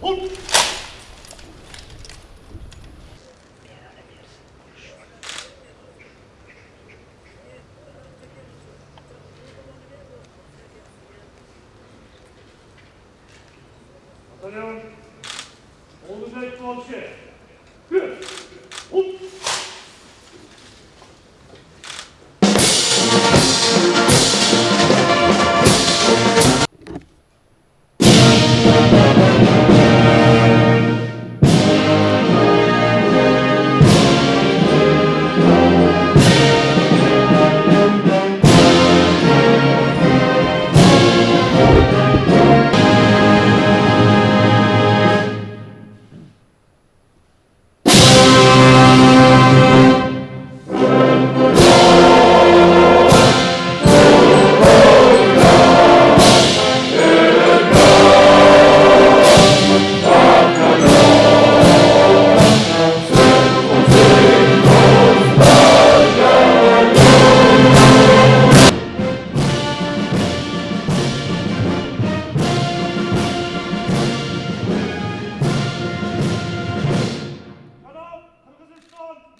Batalyon, olacak komşu.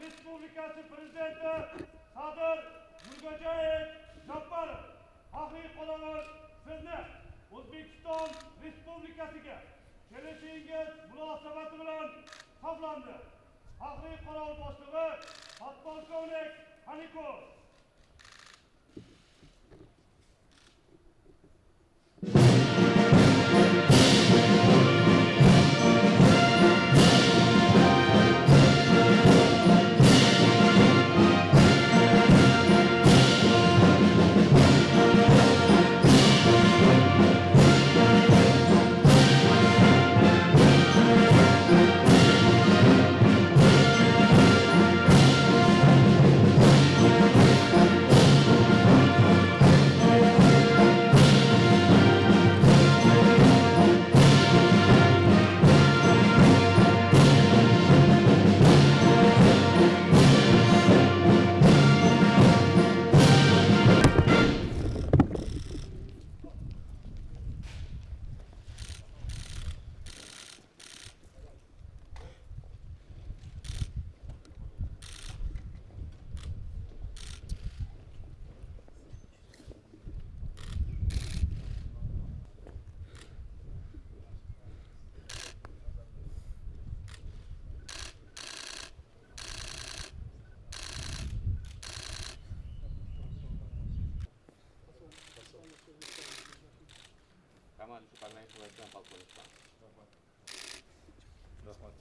Respublikasi Prezidenti Sadir Mirziyoyev Jabbarov haqli qo'llar sizni O'zbekiston Respublikasiga kelishingiz munosabati bilan hisoblandi. Haqli qaror boshlig'i podpolkovnik Hanikov. Команда Супермен Селестиан полковник. Rahmat.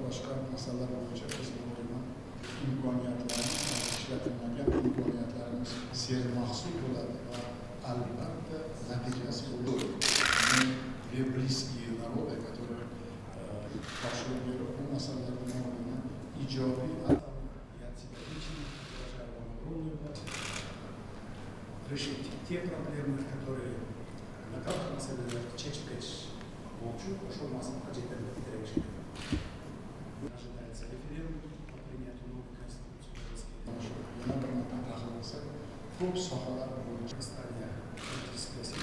Boshqa masalalar bo'yicha bizning imkoniyatlarimiz, ishlatilmagan imkoniyatlarimiz sermahsul bo'ladi va albatta natijasi bo'ladi. Две близкие народы, которые пошли вверх по масаларным органам, иджаби, я тебя лично выражаю вам огромную благодарность. Решить те проблемы, которые на каждом маселе чечкач, молчу, пошел массам хаджетами решить. Ожидается референдум по принятию новой конституции России. Ko'p sohalar bo'yicha Qirg'izistonga politik siyosiy